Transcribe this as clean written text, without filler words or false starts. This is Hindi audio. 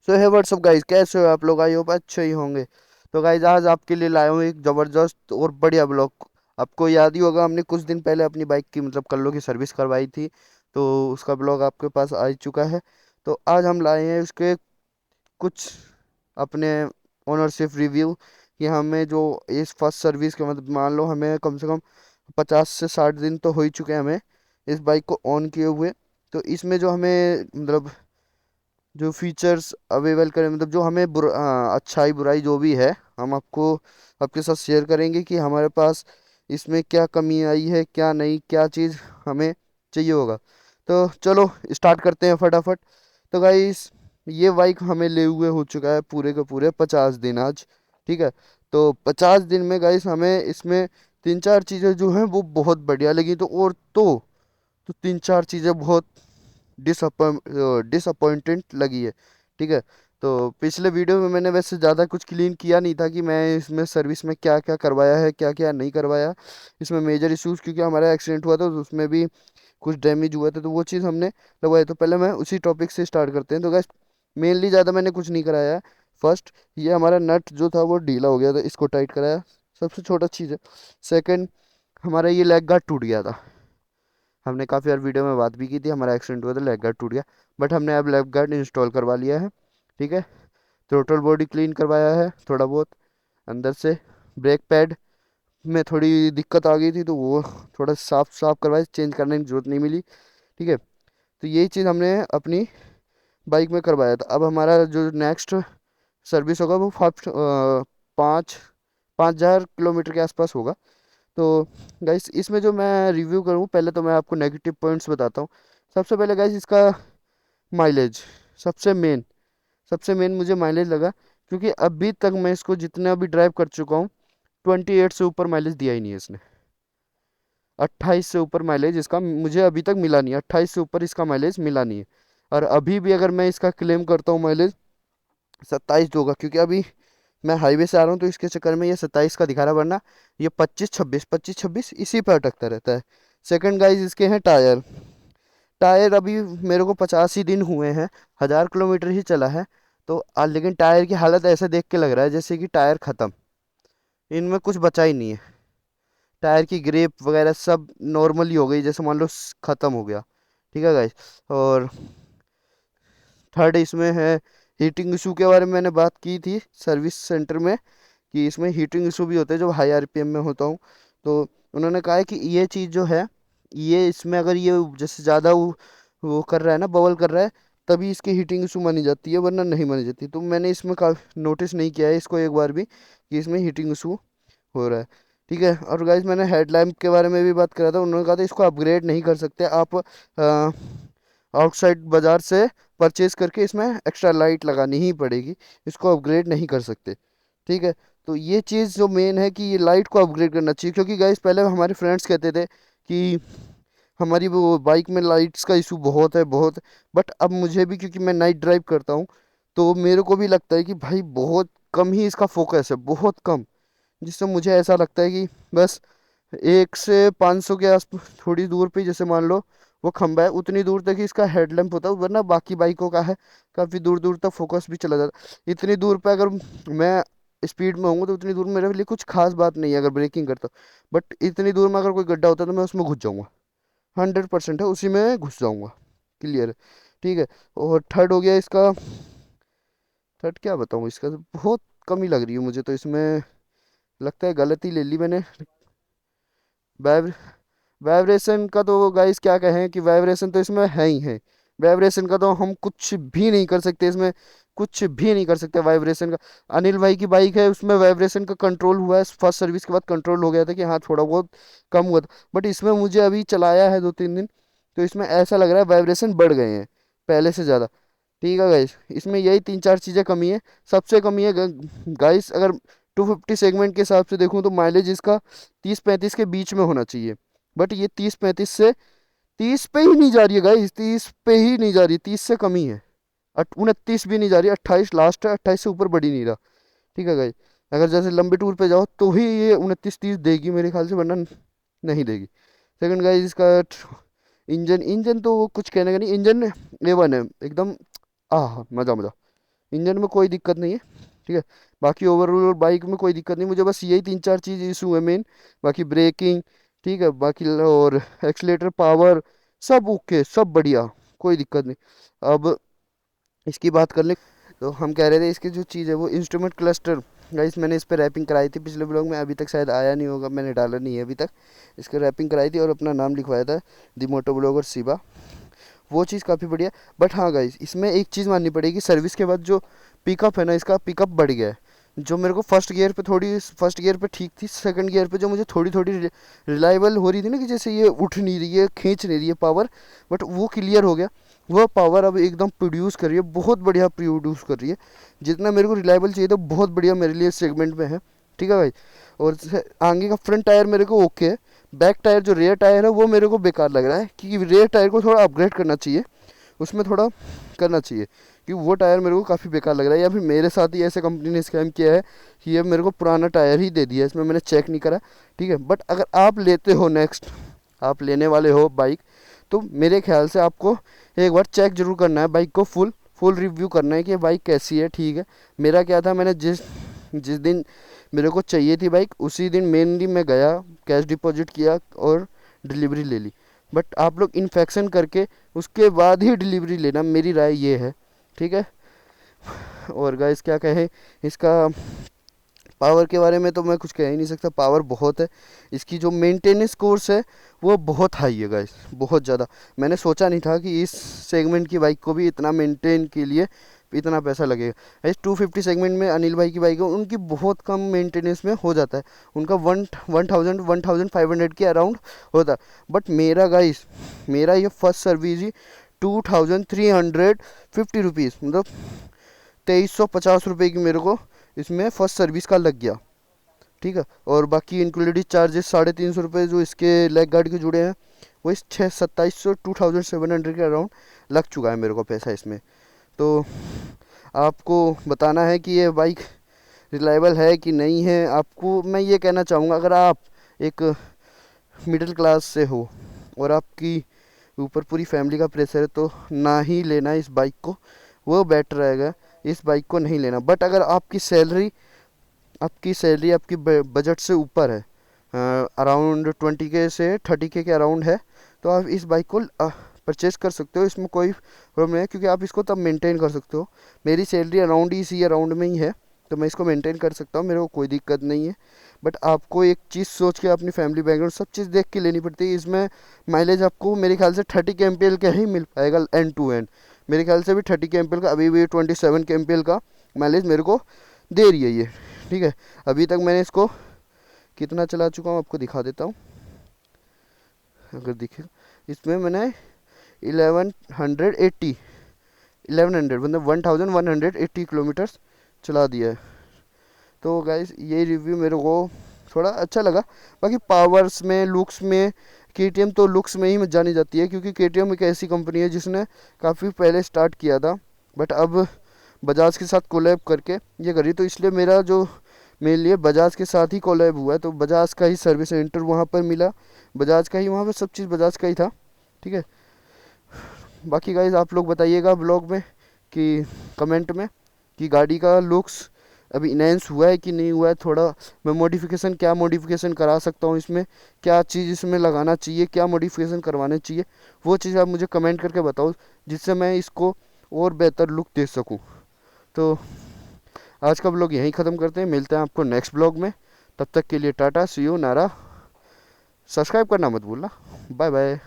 सो हे व्हाट्सअप गाइस, कैसे हो आप लोग? आई होप अच्छे ही होंगे। तो गाइस आज आपके लिए लाया हूँ एक ज़बरदस्त और बढ़िया ब्लॉग। आपको याद ही होगा, हमने कुछ दिन पहले अपनी बाइक की मतलब कल्लो की सर्विस करवाई थी। तो उसका ब्लॉग आपके पास आ ही चुका है। तो आज हम लाए हैं उसके कुछ अपने ओनरशिप रिव्यू कि हमें जो इस फर्स्ट सर्विस के मतलब मान लो हमें कम से कम 50 से 60 दिन तो हो ही चुके हैं हमें इस बाइक को ऑन किए हुए। तो इसमें जो हमें मतलब जो फीचर्स अवेलेबल करें, मतलब जो हमें अच्छाई बुराई जो भी है, हम आपको आपके साथ शेयर करेंगे कि हमारे पास इसमें क्या कमी आई है, क्या नहीं, क्या चीज़ हमें चाहिए होगा। तो चलो स्टार्ट करते हैं फटाफट। तो गाइस ये बाइक हमें ले हुए हो चुका है पूरे के पूरे 50 दिन आज। ठीक है। तो 50 दिन में गाइस हमें इसमें तीन चार चीज़ें जो हैं वो बहुत बढ़िया लगी। तो तीन चार चीज़ें बहुत डिसअपॉइंटेड लगी है। ठीक है। तो पिछले वीडियो में मैंने वैसे ज़्यादा कुछ क्लीन किया नहीं था कि मैं इसमें सर्विस में क्या क्या करवाया है, क्या क्या नहीं करवाया। इसमें मेजर इश्यूज क्योंकि हमारा एक्सीडेंट हुआ था तो उसमें भी कुछ डैमेज हुआ था, तो वो चीज़ हमने लगवाई। तो पहले मैं उसी टॉपिक से स्टार्ट करते हैं। तो गैस मेनली ज़्यादा मैंने कुछ नहीं कराया है। फर्स्ट, ये हमारा नट जो था वो ढीला हो गया था, इसको टाइट कराया, सबसे छोटा चीज़ है। सेकंड, हमारा ये लेग गार्ड टूट गया था। हमने काफ़ी बार वीडियो में बात भी की थी, हमारा एक्सीडेंट हुआ था, लेग गार्ड टूट गया। बट हमने अब लेग गार्ड इंस्टॉल करवा लिया है। ठीक है। टोटल बॉडी क्लीन करवाया है थोड़ा बहुत अंदर से। ब्रेक पैड में थोड़ी दिक्कत आ गई थी तो वो थोड़ा साफ साफ करवाया, चेंज करने की जरूरत नहीं मिली। ठीक है। तो यही चीज़ हमने अपनी बाइक में करवाया था। अब हमारा जो नेक्स्ट सर्विस होगा वो 5,000 किलोमीटर के आसपास होगा। तो गाइस इसमें जो मैं रिव्यू करूँ, पहले तो मैं आपको नेगेटिव पॉइंट्स बताता हूँ। सबसे पहले गाइस इसका माइलेज सबसे मेन सबसे मेन मुझे माइलेज लगा, क्योंकि अभी तक मैं इसको जितना भी ड्राइव कर चुका हूँ 28 से ऊपर माइलेज दिया ही नहीं है इसने। 28 से ऊपर माइलेज इसका मुझे अभी तक मिला नहीं है, 28 से ऊपर इसका माइलेज मिला नहीं है। और अभी भी अगर मैं इसका क्लेम करता हूँ माइलेज 27 होगा, क्योंकि अभी मैं हाईवे से आ रहा हूँ तो इसके चक्कर में ये 27 का दिखा रहा है, वरना ये 25 26 इसी पर अटकता रहता है। सेकंड गाइस इसके हैं टायर। टायर अभी मेरे को 85 दिन हुए हैं, 1,000 किलोमीटर ही चला है। तो लेकिन टायर की हालत ऐसे देख के लग रहा है जैसे कि टायर ख़त्म, इनमें कुछ बचा ही नहीं है। टायर की ग्रिप वगैरह सब नॉर्मल ही हो गई, जैसे मान लो ख़त्म हो गया। ठीक है गाइस। और थर्ड इसमें है हीटिंग इशू के बारे में मैंने बात की थी सर्विस सेंटर में, कि इसमें हीटिंग इशू भी होते हैं जब हाई आरपीएम में होता हूँ। तो उन्होंने कहा है कि ये चीज़ जो है, ये इसमें अगर ये जैसे ज़्यादा वो कर रहा है ना, बबल कर रहा है, तभी इसकी हीटिंग इशू मानी जाती है, वरना नहीं मानी जाती। तो मैंने इसमें काफ़ी नोटिस नहीं किया है इसको एक बार भी कि इसमें हीटिंग इशू हो रहा है। ठीक है। और गाइस मैंने हेडलैम्प के बारे में भी बात करा था, उन्होंने कहा था इसको अपग्रेड नहीं कर सकते आप, आउटसाइड बाज़ार से परचेज करके इसमें एक्स्ट्रा लाइट लगानी ही पड़ेगी, इसको अपग्रेड नहीं कर सकते। ठीक है। तो ये चीज़ जो मेन है कि ये लाइट को अपग्रेड करना चाहिए, क्योंकि गाइस पहले हमारे फ्रेंड्स कहते थे कि हमारी वो बाइक में लाइट्स का इशू बहुत है बहुत। बट अब मुझे भी, क्योंकि मैं नाइट ड्राइव करता हूँ, तो मेरे को भी लगता है कि भाई बहुत कम ही इसका फोकस है, बहुत कम। जिससे मुझे ऐसा लगता है कि बस 1 से 500 के आस थोड़ी दूर पे, जैसे मान लो वो खंबा है, उतनी दूर तक ही इसका हेडलैम्प होता है, वरना बाकी बाइकों का है काफ़ी दूर दूर तक फोकस भी चला जाता है। इतनी दूर पे अगर मैं स्पीड में हूँ तो उतनी दूर मेरे लिए कुछ खास बात नहीं है अगर ब्रेकिंग करता हूँ, बट इतनी दूर में अगर कोई गड्ढा होता है तो मैं उसमें घुस जाऊँगा। 100% है, उसी में घुस जाऊँगा। क्लियर है। ठीक है। और थर्ड हो गया इसका। थर्ड क्या बताऊँ, इसका तो बहुत कमी लग रही है मुझे तो इसमें, लगता है गलती ले ली मैंने। वाइब वाइब्रेशन का तो गाइस क्या कहें कि वाइब्रेशन तो इसमें है ही है। वाइब्रेशन का तो हम कुछ भी नहीं कर सकते इसमें, कुछ भी नहीं कर सकते वाइब्रेशन का। अनिल भाई की बाइक है, उसमें वाइब्रेशन का कंट्रोल हुआ है, फर्स्ट सर्विस के बाद कंट्रोल हो गया था कि हाँ थोड़ा बहुत कम हुआ था। बट इसमें मुझे अभी चलाया है 2 3 दिन, तो इसमें ऐसा लग रहा है वाइब्रेशन बढ़ गए हैं पहले से ज़्यादा। ठीक है गाइस, इसमें यही तीन चार चीज़ें कमी है। सबसे कमी है गाइस, अगर 250 सेगमेंट के हिसाब से देखूँ तो माइलेज इसका 30 35 के बीच में होना चाहिए। बट ये 30 35 से 30 पे ही नहीं जा रही है गाइस, 30 पे ही नहीं जा रही, 30 से कम ही है। 29 भी नहीं जा रही, 28 लास्ट है, 28 से ऊपर बढ़ ही नहीं रहा। ठीक है गाइस। अगर जैसे लंबे टूर पे जाओ तो ही ये 29 30 देगी मेरे ख्याल से, वरना नहीं देगी। सेकंड गाइस इसका इंजन इंजन तो कुछ कहने का नहीं, इंजन A1 है एकदम। आह मज़ा मज़ा। इंजन में कोई दिक्कत नहीं है, ठीक है। बाकी ओवरऑल बाइक में कोई दिक्कत नहीं, मुझे बस यही 3 4 चीज़ इशू है मेन। बाकी ब्रेकिंग ठीक है, बाकी और एक्सीलेटर पावर सब ओके, सब बढ़िया, कोई दिक्कत नहीं। अब इसकी बात कर ले, तो हम कह रहे थे इसकी जो चीज़ है वो इंस्ट्रूमेंट क्लस्टर। गाइस मैंने इस पर रैपिंग कराई थी पिछले ब्लॉग में, अभी तक शायद आया नहीं होगा, मैंने डाला नहीं है अभी तक। इसकी रैपिंग कराई थी और अपना नाम लिखवाया था, दी मोटो ब्लॉगर शिवा। वो चीज़ काफ़ी बढ़िया। बट हाँ गाइस, इसमें एक चीज़ माननी पड़ेगी, सर्विस के बाद जो पिकअप है ना, इसका पिकअप बढ़ गया है। जो मेरे को फर्स्ट गियर पे ठीक थी, सेकंड गियर पे जो मुझे थोड़ी थोड़ी रिलायबल हो रही थी ना, कि जैसे ये उठ नहीं रही है, खींच नहीं रही है पावर, बट वो क्लियर हो गया। वह पावर अब एकदम प्रोड्यूस कर रही है, बहुत बढ़िया प्रोड्यूस कर रही है। जितना मेरे को रिलायबल चाहिए था, बहुत बढ़िया मेरे लिए सेगमेंट में है, ठीक है भाई। और आगे का फ्रंट टायर मेरे को ओके है। बैक टायर जो रेयर टायर है वो मेरे को बेकार लग रहा है, क्योंकि रेयर टायर को थोड़ा अपग्रेड करना चाहिए, उसमें थोड़ा करना चाहिए, कि वो टायर मेरे को काफ़ी बेकार लग रहा है। या फिर मेरे साथ ही ऐसे कंपनी ने स्कैम किया है कि ये मेरे को पुराना टायर ही दे दिया, इसमें मैंने चेक नहीं करा, ठीक है। बट अगर आप लेते हो नेक्स्ट, आप लेने वाले हो बाइक, तो मेरे ख्याल से आपको एक बार चेक जरूर करना है बाइक को, फुल फुल रिव्यू करना है कि बाइक कैसी है, ठीक है। मेरा क्या था, मैंने जिस जिस दिन मेरे को चाहिए थी बाइक, उसी दिन मेनली मैं गया, कैश डिपॉजिट किया और डिलीवरी ले ली। बट आप लोग इन्फेक्शन करके उसके बाद ही डिलीवरी लेना, मेरी राय ये है, ठीक है। और गाइस क्या कहें, इसका पावर के बारे में तो मैं कुछ कह ही नहीं सकता, पावर बहुत है। इसकी जो मेंटेनेंस कोर्स है वो बहुत हाई है गाइस, बहुत ज़्यादा। मैंने सोचा नहीं था कि इस सेगमेंट की बाइक को भी इतना मेंटेन के लिए इतना पैसा लगेगा। इस 250 सेगमेंट में अनिल भाई की बाइक है, उनकी बहुत कम मेंटेनेंस में हो जाता है, उनका 1500 के अराउंड होता है। बट मेरा गाइस, मेरा ये फर्स्ट सर्विस ही 2350 रुपीज़, मतलब 2350 रुपये की मेरे को इसमें फर्स्ट सर्विस का लग गया, ठीक है। और बाकी इंक्लूडेड चार्जेस 350 रुपये जो इसके लेग गार्ड के जुड़े हैं, वो इस 2700 2700 के अराउंड लग चुका है मेरे को पैसा इसमें। तो आपको बताना है कि ये बाइक रिलायबल है कि नहीं है। आपको मैं ये कहना चाहूँगा, अगर आप एक मिडिल क्लास से हो और आपकी ऊपर पूरी फैमिली का प्रेशर है, तो ना ही लेना इस बाइक को, वो बेटर रहेगा, इस बाइक को नहीं लेना। बट अगर आपकी सैलरी आपकी बजट से ऊपर है, अराउंड 20K से 30K के अराउंड है, तो आप इस बाइक को परचेज़ कर सकते हो, इसमें कोई प्रॉब्लम नहीं है, क्योंकि आप इसको तब मेंटेन कर सकते हो। मेरी सैलरी अराउंड इसी अराउंड में ही है, तो मैं इसको मेंटेन कर सकता हूँ, मेरे को कोई दिक्कत नहीं है। बट आपको एक चीज़ सोच के, अपनी फैमिली बैकग्राउंड सब चीज़ देख के लेनी पड़ती है। इसमें माइलेज आपको मेरे ख्याल से 30 kmpl का ही मिल पाएगा एंड टू एंड। मेरे ख्याल से भी 30 kmpl का, अभी भी 27 kmpl का माइलेज मेरे को दे रही है ये, ठीक है। अभी तक मैंने इसको कितना चला चुका हूँ आपको दिखा देता हूँ, अगर दिखे, इसमें मैंने 1100 मतलब 1180 किलोमीटर्स चला दिया है। तो गाइस ये रिव्यू मेरे को थोड़ा अच्छा लगा। बाकी पावर्स में, लुक्स में, KTM तो लुक्स में ही जानी जाती है, क्योंकि KTM एक ऐसी कंपनी है जिसने काफ़ी पहले स्टार्ट किया था, बट अब बजाज के साथ कोलैब करके ये करी, तो इसलिए मेरा जो मेरे लिए बजाज के साथ ही कोलैब हुआ है, तो बजाज का ही सर्विस सेंटर वहाँ पर मिला, बजाज का ही वहाँ पर सब चीज़ बजाज का ही था, ठीक है। बाकी गाइज आप लोग बताइएगा ब्लॉग में, कि कमेंट में, कि गाड़ी का लुक्स अभी इनहेंस हुआ है कि नहीं हुआ है, थोड़ा मैं मॉडिफिकेशन, क्या मॉडिफिकेशन करा सकता हूँ इसमें, क्या चीज़ इसमें लगाना चाहिए, क्या मॉडिफिकेशन करवाने चाहिए, वो चीज़ आप मुझे कमेंट करके बताओ, जिससे मैं इसको और बेहतर लुक दे सकूँ। तो आज का ब्लॉग यहीं ख़त्म करते हैं, मिलते हैं आपको नेक्स्ट ब्लॉग में। तब तक के लिए टाटा, सी यू, नारा, सब्सक्राइब करना मत भूलना, बाय बाय।